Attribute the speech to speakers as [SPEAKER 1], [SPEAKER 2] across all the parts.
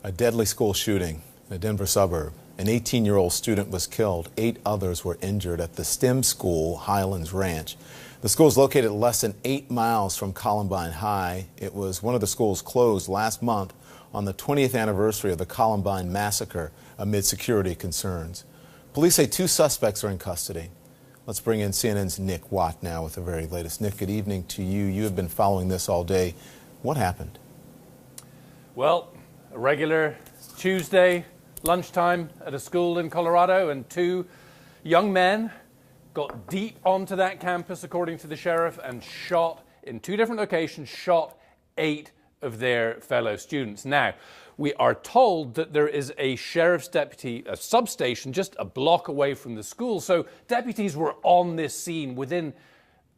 [SPEAKER 1] A deadly school shooting in a Denver suburb. An 18-year-old student was killed. 8 others were injured at the STEM School Highlands Ranch. The school is located less than 8 miles from Columbine High. It was one of the schools closed last month on the 20th anniversary of the Columbine massacre amid security concerns. Police say 2 suspects are in custody. Let's bring in CNN's Nick Watt now with the very latest. Nick, good evening to you. You have been following this all day. What happened?
[SPEAKER 2] Well, a regular Tuesday lunchtime at a school in Colorado, and 2 young men got deep onto that campus, according to the sheriff, and shot in 2 different locations, shot 8 of their fellow students. Now, we are told that there is a sheriff's deputy, a substation just a block away from the school. So deputies were on this scene within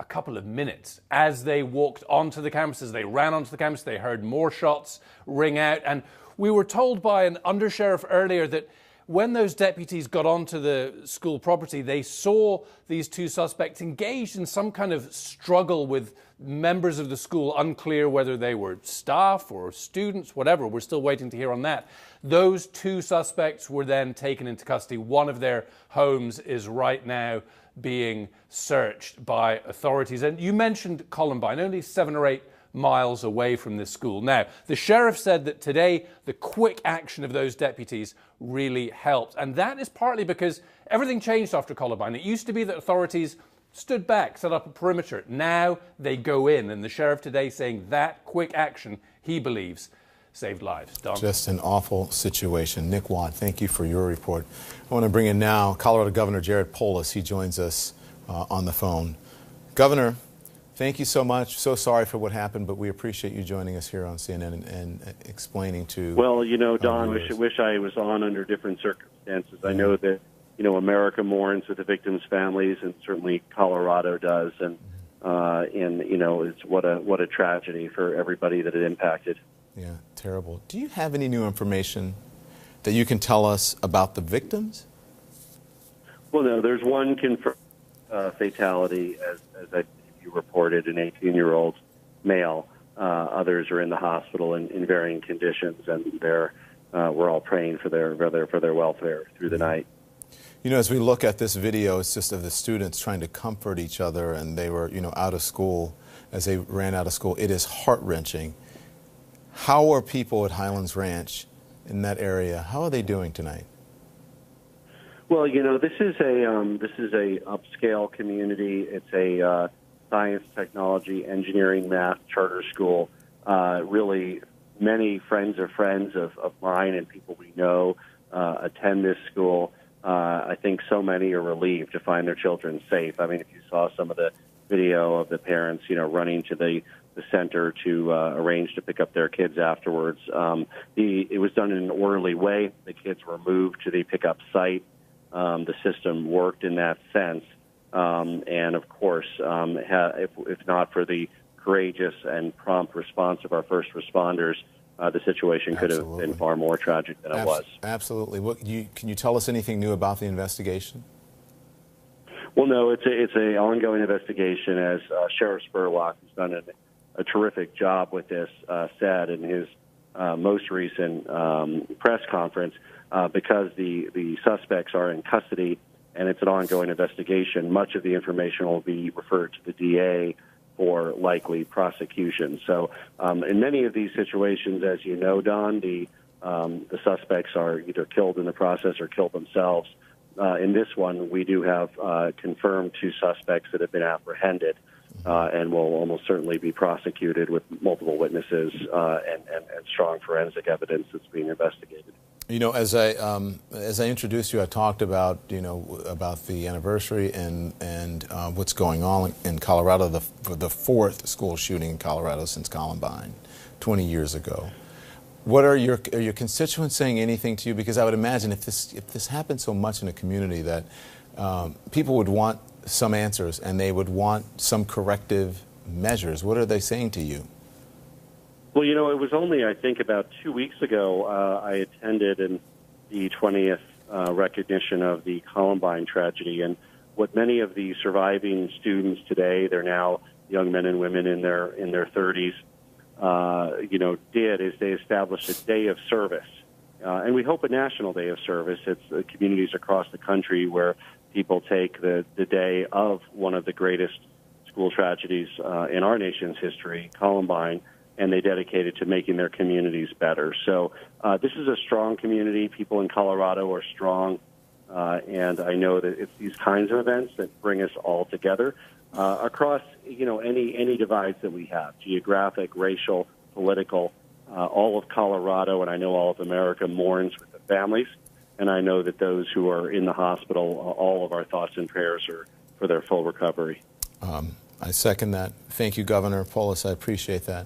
[SPEAKER 2] a couple of minutes. As they walked onto the campus, as they ran onto the campus, they heard more shots ring out. And we were told by an undersheriff earlier that when those deputies got onto the school property, they saw these 2 suspects engaged in some kind of struggle with members of the school, unclear whether they were staff or students, whatever. We're still waiting to hear on that. Those 2 suspects were then taken into custody. One of their homes is right now being searched by authorities. And you mentioned Columbine, only 7 or 8 miles away from this school. Now, the sheriff said that today the quick action of those deputies really helped. And that is partly because everything changed after Columbine. It used to be that authorities stood back, set up a perimeter. Now they go in. And the sheriff today saying that quick action, he believes, saved lives. Don?
[SPEAKER 1] Just an awful situation. Nick Watt, thank you for your report. I want to bring in now Colorado Governor Jared Polis. He joins us on the phone. Governor, thank you so much. So sorry for what happened, but we appreciate you joining us here on CNN and explaining to...
[SPEAKER 3] Well, you know, Don, wish I was on under different circumstances. I know that, you know, America mourns with the victims' families, and certainly Colorado does. And you know, it's what a tragedy for everybody that it impacted.
[SPEAKER 1] Yeah, terrible. Do you have any new information that you can tell us about the victims?
[SPEAKER 3] Well, no, there's one confirmed fatality, as you reported, an 18-year-old male. Others are in the hospital in varying conditions, and we're all praying for their welfare through the night.
[SPEAKER 1] You know, as we look at this video, it's just of the students trying to comfort each other, and they were, you know, out of school as they ran out of school. It is heart-wrenching. How are people at Highlands Ranch in that area? How are they doing tonight?
[SPEAKER 3] Well, you know, this is a upscale community. It's a science, technology, engineering, math charter school. Really, many friends of mine and people we know attend this school. I think so many are relieved to find their children safe. I mean, if you saw some of the video of the parents, you know, running to the center to arrange to pick up their kids afterwards, it was done in an orderly way. The kids were moved to the pickup site. The system worked in that sense. And of course, if not for the courageous and prompt response of our first responders, the situation could have been far more tragic than it was.
[SPEAKER 1] Absolutely. Can you tell us anything new about the investigation?
[SPEAKER 3] Well, no, it's an ongoing investigation, as Sheriff Spurlock, who's done a terrific job with this, said in his most recent press conference. Because the suspects are in custody and it's an ongoing investigation, much of the information will be referred to the DA for likely prosecution. So in many of these situations, as you know, Don, the suspects are either killed in the process or killed themselves. In this one, we do have confirmed 2 suspects that have been apprehended and will almost certainly be prosecuted with multiple witnesses and strong forensic evidence that's being investigated.
[SPEAKER 1] You know, as I introduced you, I talked about, you know, about the anniversary and what's going on in Colorado, the 4th school shooting in Colorado since Columbine 20 years ago. What are your constituents saying anything to you? Because I would imagine if this happened so much in a community that people would want some answers and they would want some corrective measures. What are they saying to you?
[SPEAKER 3] Well, you know, it was only, I think, about 2 weeks ago I attended the 20th recognition of the Columbine tragedy. And what many of the surviving students today, they're now young men and women in their 30s, did is they established a day of service and we hope a national day of service. It's communities across the country where people take the day of one of the greatest school tragedies in our nation's history, Columbine, and they dedicate it to making their communities better. So this is a strong community. People in Colorado are strong, and I know that it's these kinds of events that bring us all together across, any divides that we have, geographic, racial, political. All of Colorado, and I know all of America, mourns with the families, and I know that those who are in the hospital, all of our thoughts and prayers are for their full recovery.
[SPEAKER 1] I second that. Thank you, Governor Polis. I appreciate that.